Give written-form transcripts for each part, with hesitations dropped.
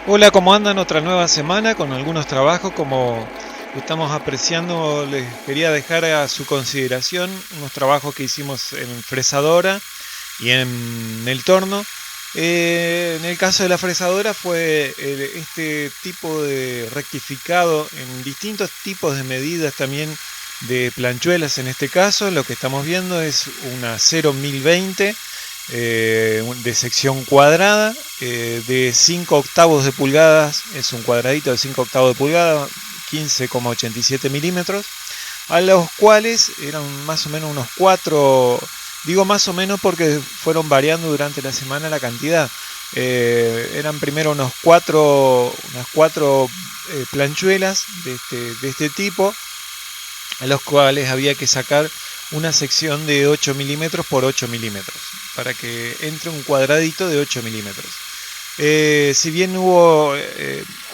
Hola, ¿cómo andan? Otra nueva semana con algunos trabajos como estamos apreciando. Les quería dejar a su consideración unos trabajos que hicimos en fresadora y en el torno. En el caso de la fresadora fue este tipo de rectificado en distintos tipos de medidas también de planchuelas. En este caso lo que estamos viendo es una 0.1020 de sección cuadrada, de 5 octavos de pulgadas, es un cuadradito de 5 octavos de pulgada, 15,87 milímetros, a los cuales eran más o menos unos 4, digo más o menos porque fueron variando durante la semana la cantidad. Eran primero unas cuatro planchuelas de este tipo, a los cuales había que sacar una sección de 8 milímetros por 8 milímetros para que entre un cuadradito de 8 milímetros. Si bien hubo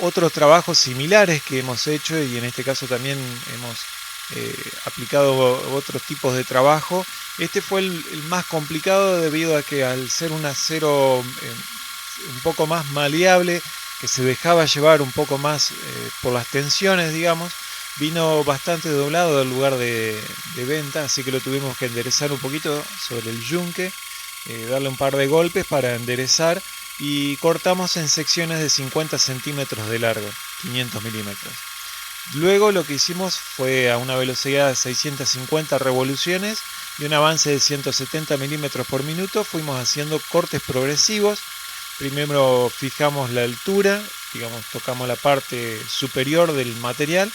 otros trabajos similares que hemos hecho, y en este caso también hemos aplicado otros tipos de trabajo, este fue el más complicado debido a que al ser un acero un poco más maleable, que se dejaba llevar un poco más por las tensiones, digamos, vino bastante doblado del lugar de venta, así que lo tuvimos que enderezar un poquito sobre el yunque, darle un par de golpes para enderezar, y cortamos en secciones de 50 centímetros de largo, 500 milímetros. Luego lo que hicimos fue a una velocidad de 650 revoluciones y un avance de 170 milímetros por minuto, fuimos haciendo cortes progresivos. Primero fijamos la altura, digamos, tocamos la parte superior del material,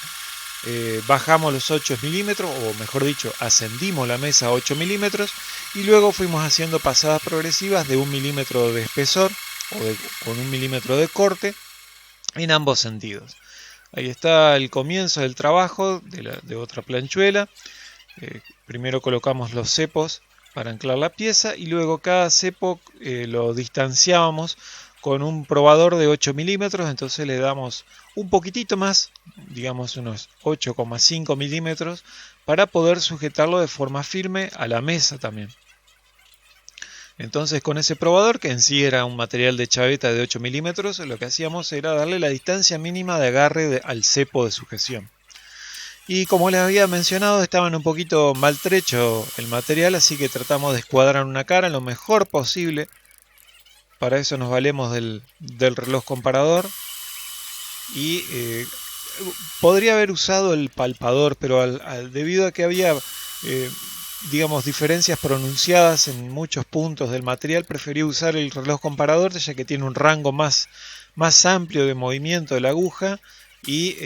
bajamos los 8 milímetros, o mejor dicho, ascendimos la mesa a 8 milímetros, y luego fuimos haciendo pasadas progresivas de 1 milímetro de espesor con 1 milímetro de corte en ambos sentidos. Ahí está el comienzo del trabajo de otra planchuela. Primero colocamos los cepos para anclar la pieza y luego cada cepo lo distanciábamos con un probador de 8 milímetros, entonces le damos un poquitito más, digamos unos 8,5 milímetros, para poder sujetarlo de forma firme a la mesa también. Entonces con ese probador, que en sí era un material de chaveta de 8 milímetros, lo que hacíamos era darle la distancia mínima de agarre al cepo de sujeción. Y como les había mencionado, estaban un poquito maltrecho el material, así que tratamos de escuadrar una cara lo mejor posible. Para eso nos valemos del reloj comparador. Y podría haber usado el palpador, pero debido a que había, eh, digamos, diferencias pronunciadas en muchos puntos del material, preferí usar el reloj comparador, ya que tiene un rango más amplio de movimiento de la aguja, y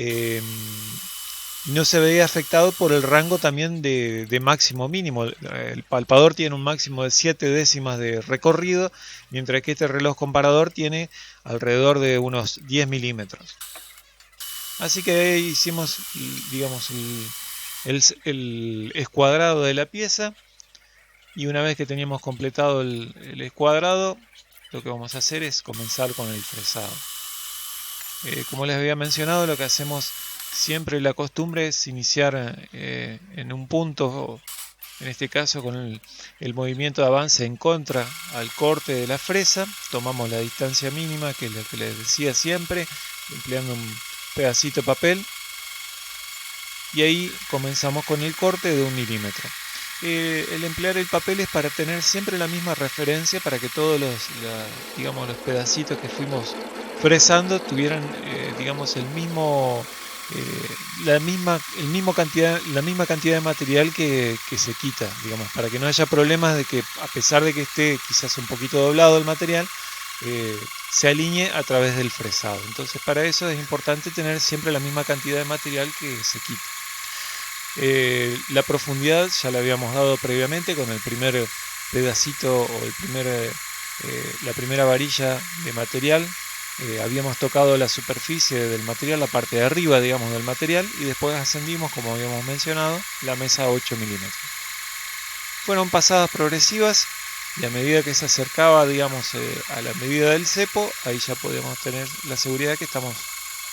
no se veía afectado por el rango también de máximo mínimo. El palpador tiene un máximo de 7 décimas de recorrido, mientras que este reloj comparador tiene alrededor de unos 10 milímetros. Así que hicimos, digamos, el escuadrado de la pieza, y una vez que teníamos completado el escuadrado, lo que vamos a hacer es comenzar con el fresado. Como les había mencionado, lo que hacemos siempre, la costumbre es iniciar en un punto, en este caso con el movimiento de avance en contra al corte de la fresa. Tomamos la distancia mínima, que es lo que les decía siempre, empleando un pedacito de papel, y ahí comenzamos con el corte de 1 milímetro. El emplear el papel es para tener siempre la misma referencia, para que todos digamos, los pedacitos que fuimos fresando tuvieran, digamos, la misma cantidad de material que se quita, digamos, para que no haya problemas de que, a pesar de que esté quizás un poquito doblado el material, se alinee a través del fresado. Entonces, para eso es importante tener siempre la misma cantidad de material que se quita. La profundidad ya la habíamos dado previamente con el primer pedacito, o la primera varilla de material. Habíamos tocado la superficie del material, la parte de arriba, digamos, del material, y después ascendimos, como habíamos mencionado, la mesa a 8 milímetros. Fueron pasadas progresivas, y a medida que se acercaba, digamos, a la medida del cepo, ahí ya podíamos tener la seguridad que estamos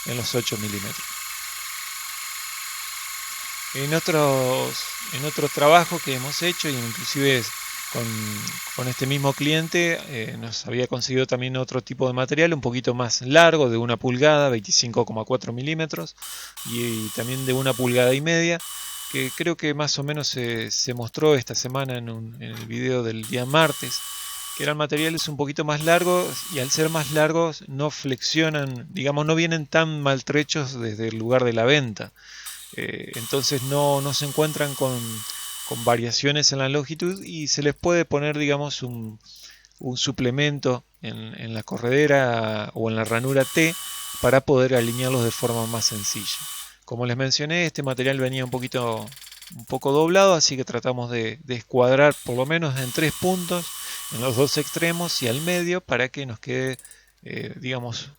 en los 8 milímetros. En otros trabajos que hemos hecho, y inclusive con, con este mismo cliente nos había conseguido también otro tipo de material un poquito más largo, de 1 pulgada, 25,4 milímetros, y también de 1,5 pulgadas, que creo que más o menos se mostró esta semana en el video del día martes, que eran materiales un poquito más largos y al ser más largos no flexionan, digamos, no vienen tan maltrechos desde el lugar de la venta. Entonces no se encuentran con variaciones en la longitud y se les puede poner, digamos, un suplemento en la corredera o en la ranura T para poder alinearlos de forma más sencilla. Como les mencioné, este material venía un poco doblado, así que tratamos de escuadrar por lo menos en 3 puntos en los 2 extremos y al medio para que nos quede, digamos,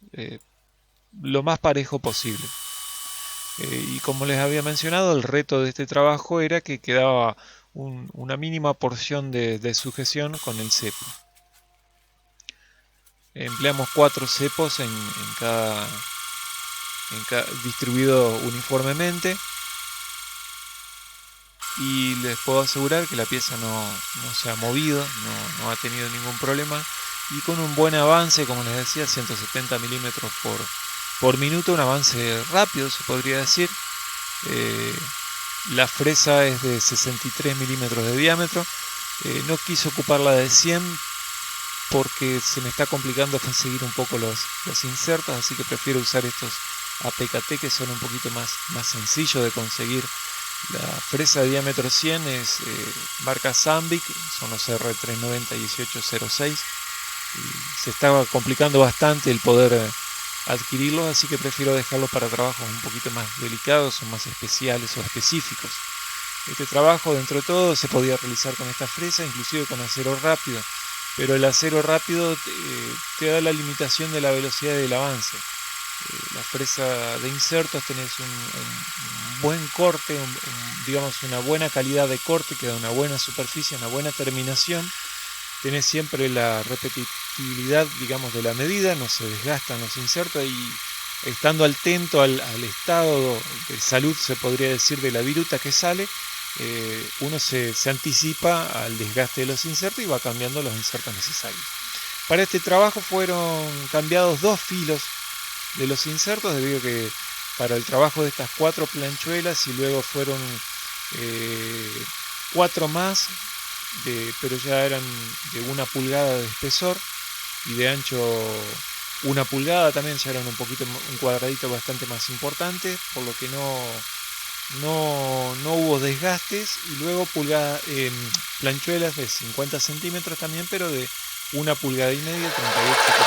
lo más parejo posible. Y como les había mencionado, el reto de este trabajo era que quedaba una mínima porción de sujeción con el cepo. Empleamos 4 cepos distribuido uniformemente, y les puedo asegurar que la pieza no se ha movido, no ha tenido ningún problema, y con un buen avance, como les decía, 170 milímetros por minuto, un avance rápido se podría decir. La fresa es de 63 milímetros de diámetro. No quise ocuparla de 100 porque se me está complicando conseguir un poco los insertos, así que prefiero usar estos APKT que son un poquito más sencillos de conseguir. La fresa de diámetro 100 es marca Sandvik, son los R390-1806, y se está complicando bastante el poder adquirirlos, así que prefiero dejarlos para trabajos un poquito más delicados o más especiales o específicos. Este trabajo, dentro de todo, se podía realizar con esta fresa, inclusive con acero rápido, pero el acero rápido te da la limitación de la velocidad del avance. La fresa de insertos tenés un buen corte, digamos una buena calidad de corte, que da una buena superficie, una buena terminación. Tenés siempre la repetibilidad, digamos, de la medida, no se desgastan los insertos, y estando atento al estado de salud, se podría decir, de la viruta que sale, uno se anticipa al desgaste de los insertos y va cambiando los insertos necesarios. Para este trabajo fueron cambiados 2 filos de los insertos, debido a que para el trabajo de estas 4 planchuelas, y luego fueron 4 más, pero ya eran de 1 pulgada de espesor y de ancho 1 pulgada, también ya eran un cuadradito bastante más importante, por lo que no hubo desgastes. Y luego planchuelas de 50 centímetros también, pero de 1,5 pulgadas, 38.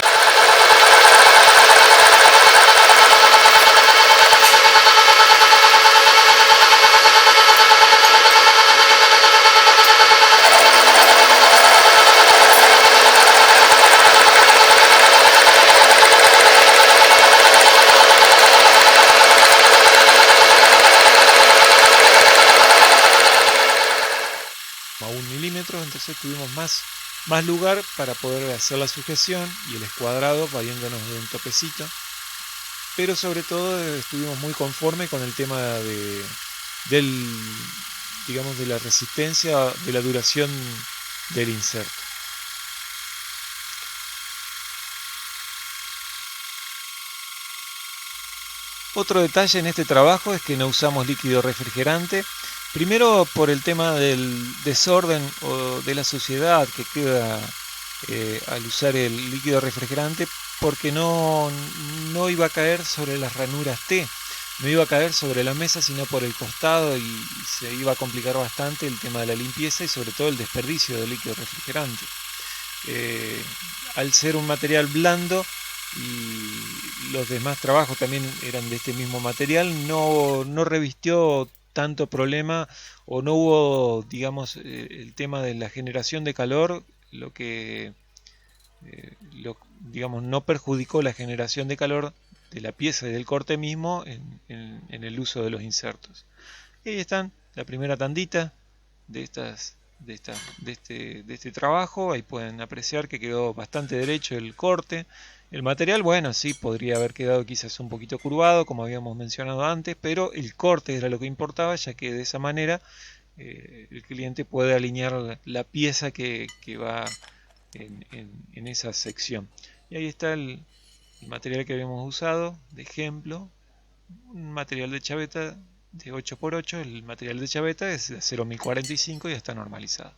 A 1 milímetro, entonces tuvimos más lugar para poder hacer la sujeción y el escuadrado, valiéndonos de un topecito, pero sobre todo estuvimos muy conformes con el tema digamos, de la resistencia, de la duración del inserto. Otro detalle en este trabajo es que no usamos líquido refrigerante. Primero, por el tema del desorden o de la suciedad que queda al usar el líquido refrigerante, porque no iba a caer sobre las ranuras T, no iba a caer sobre la mesa, sino por el costado, y se iba a complicar bastante el tema de la limpieza y sobre todo el desperdicio del líquido refrigerante. Al ser un material blando y los demás trabajos también eran de este mismo material, no revistió tanto problema, o no hubo, digamos, el tema de la generación de calor, lo que digamos, no perjudicó la generación de calor de la pieza y del corte mismo en el uso de los insertos. Y ahí están, la primera tandita de este trabajo. Ahí pueden apreciar que quedó bastante derecho el corte. El material, bueno, sí, podría haber quedado quizás un poquito curvado, como habíamos mencionado antes, pero el corte era lo que importaba, ya que de esa manera el cliente puede alinear la pieza que va en esa sección. Y ahí está el material que habíamos usado de ejemplo, un material de chaveta de 8x8. El material de chaveta es de acero 1045 y está normalizado.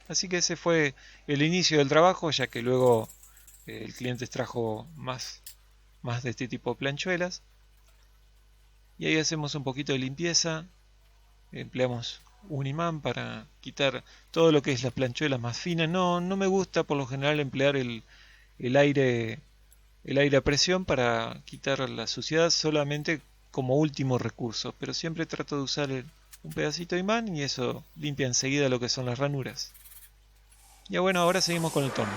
Así que ese fue el inicio del trabajo, ya que luego el cliente trajo más de este tipo de planchuelas. Y ahí hacemos un poquito de limpieza. Empleamos un imán para quitar todo lo que es las planchuelas más finas. No me gusta por lo general emplear el aire, el aire a presión para quitar la suciedad, solamente como último recurso. Pero siempre trato de usar un pedacito de imán y eso limpia enseguida lo que son las ranuras. Ya bueno, ahora seguimos con el torno.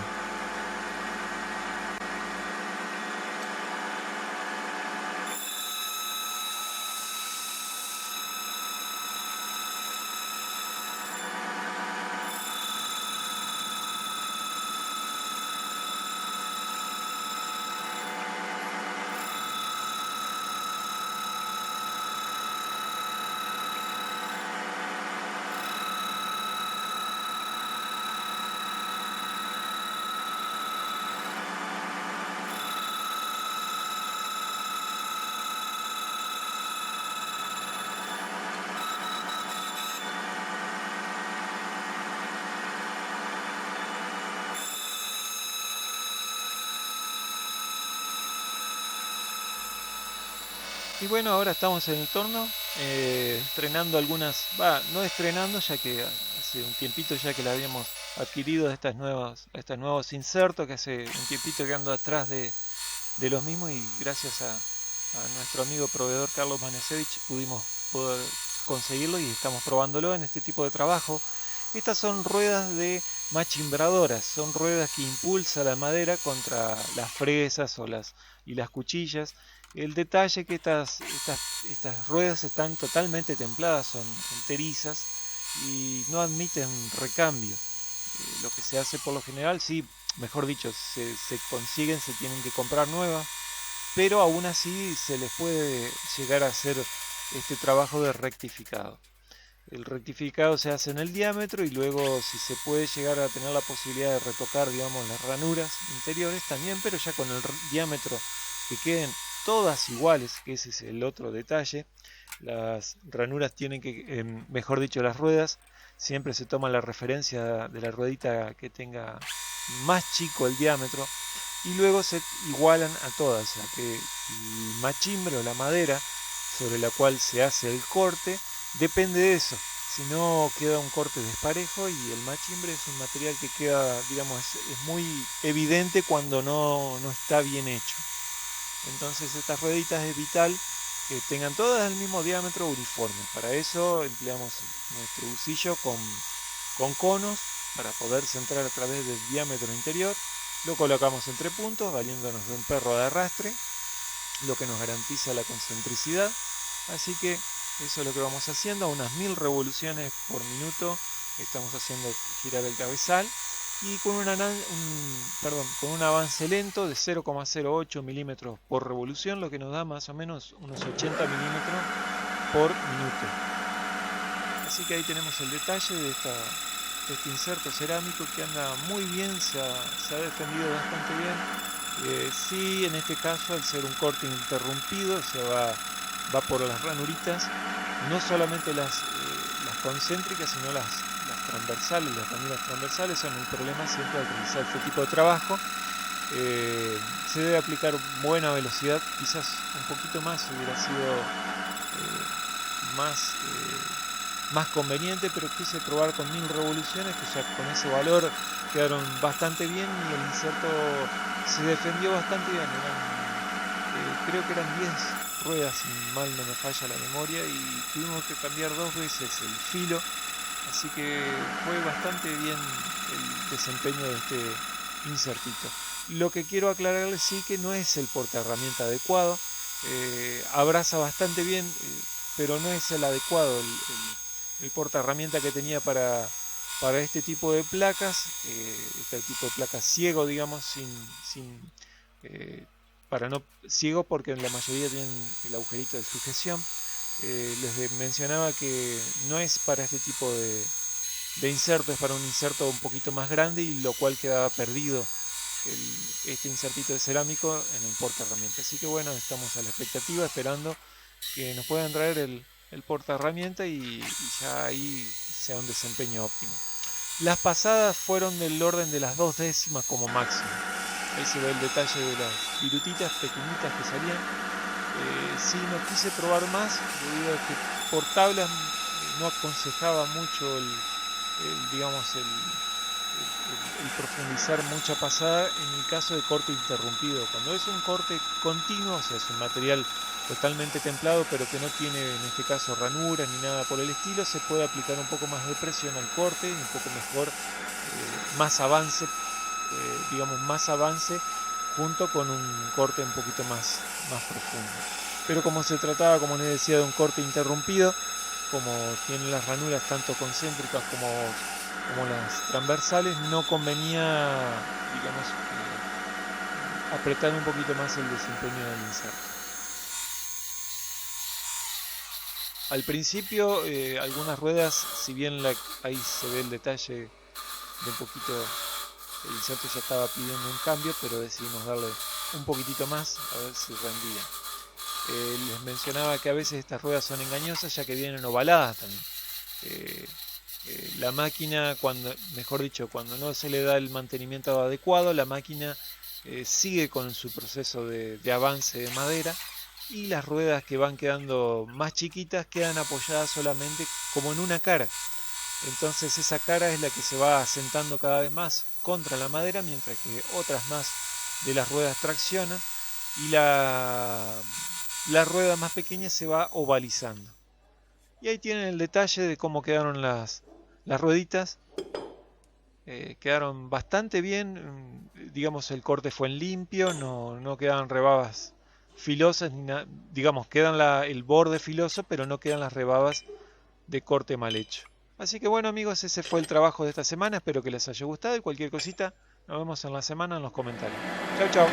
Y bueno, ahora estamos en el torno, estrenando algunas, no estrenando, ya que hace un tiempito ya que la habíamos adquirido estos nuevos insertos, que hace un tiempito que ando atrás de los mismos, y gracias a nuestro amigo proveedor Carlos Manesevich pudimos poder conseguirlo y estamos probándolo en este tipo de trabajo. Estas son ruedas de machimbradoras, son ruedas que impulsa la madera contra las fresas y las cuchillas. El detalle es que estas ruedas están totalmente templadas, son enterizas y no admiten recambio. Lo que se hace por lo general, sí, mejor dicho, se consiguen, se tienen que comprar nuevas, pero aún así se les puede llegar a hacer este trabajo de rectificado. El rectificado se hace en el diámetro y luego, si se puede llegar a tener la posibilidad de retocar, digamos, las ranuras interiores también, pero ya con el diámetro que queden todas iguales, que ese es el otro detalle. Las ranuras tienen que, mejor dicho, las ruedas, siempre se toma la referencia de la ruedita que tenga más chico el diámetro y luego se igualan a todas, o sea que el machimbre o la madera sobre la cual se hace el corte depende de eso. Si no, queda un corte desparejo, y el machimbre es un material que queda, digamos, es muy evidente cuando no está bien hecho. Entonces estas rueditas es vital que tengan todas el mismo diámetro uniforme. Para eso empleamos nuestro usillo con conos para poder centrar a través del diámetro interior. Lo colocamos entre puntos, valiéndonos de un perro de arrastre, lo que nos garantiza la concentricidad. Así que eso es lo que vamos haciendo. A unas 1000 revoluciones por minuto estamos haciendo girar el cabezal, y con con un avance lento de 0,08 milímetros por revolución, lo que nos da más o menos unos 80 milímetros por minuto. Así que ahí tenemos el detalle de este inserto cerámico que anda muy bien, se ha defendido bastante bien. Sí, en este caso, al ser un corte interrumpido, va por las ranuritas, no solamente las concéntricas, sino las transversales. Las ranuras transversales son el problema siempre al realizar este tipo de trabajo. Se debe aplicar buena velocidad, quizás un poquito más hubiera sido más conveniente, pero quise probar con 1000 revoluciones, que ya con ese valor quedaron bastante bien y el inserto se defendió bastante bien. Creo que eran 10 ruedas, si mal no me falla la memoria, y tuvimos que cambiar 2 veces el filo, así que fue bastante bien el desempeño de este insertito. Lo que quiero aclararles, sí, que no es el portaherramienta adecuado. Abraza bastante bien, pero no es el adecuado. El portaherramienta que tenía para este tipo de placas, este tipo de placas ciego, digamos, para no ciego, porque en la mayoría tienen el agujerito de sujeción. Les mencionaba que no es para este tipo de inserto, es para un inserto un poquito más grande y lo cual quedaba perdido este insertito de cerámico en el porta herramienta. Así que bueno, estamos a la expectativa esperando que nos puedan traer el porta herramienta y ya ahí sea un desempeño óptimo. Las pasadas fueron del orden de las 2 décimas como máximo. Ahí se ve el detalle de las virutitas pequeñitas que salían. Sí, no quise probar más debido a que por tablas no aconsejaba mucho digamos, el profundizar mucha pasada en el caso de corte interrumpido. Cuando es un corte continuo, o sea, es un material totalmente templado, pero que no tiene en este caso ranuras ni nada por el estilo, se puede aplicar un poco más de presión al corte y un poco mejor, más avance, digamos, más avance junto con un corte un poquito más profundo. Pero como se trataba, como les decía, de un corte interrumpido, como tienen las ranuras tanto concéntricas como las transversales, no convenía, digamos, apretar un poquito más el desempeño del inserto. Al principio, algunas ruedas, si bien ahí se ve el detalle de un poquito, el inserto ya estaba pidiendo un cambio, pero decidimos darle un poquitito más a ver si rendía. Les mencionaba que a veces estas ruedas son engañosas ya que vienen ovaladas también. La máquina, mejor dicho, cuando no se le da el mantenimiento adecuado, la máquina sigue con su proceso de avance de madera y las ruedas que van quedando más chiquitas quedan apoyadas solamente como en una cara. Entonces esa cara es la que se va asentando cada vez más contra la madera, mientras que otras más de las ruedas traccionan y la rueda más pequeña se va ovalizando. Y ahí tienen el detalle de cómo quedaron las rueditas. Quedaron bastante bien. Digamos, el corte fue en limpio, no quedan rebabas filosas, ni digamos, quedan el borde filoso, pero no quedan las rebabas de corte mal hecho. Así que bueno amigos, ese fue el trabajo de esta semana. Espero que les haya gustado y cualquier cosita, nos vemos en la semana en los comentarios. Chau, chau.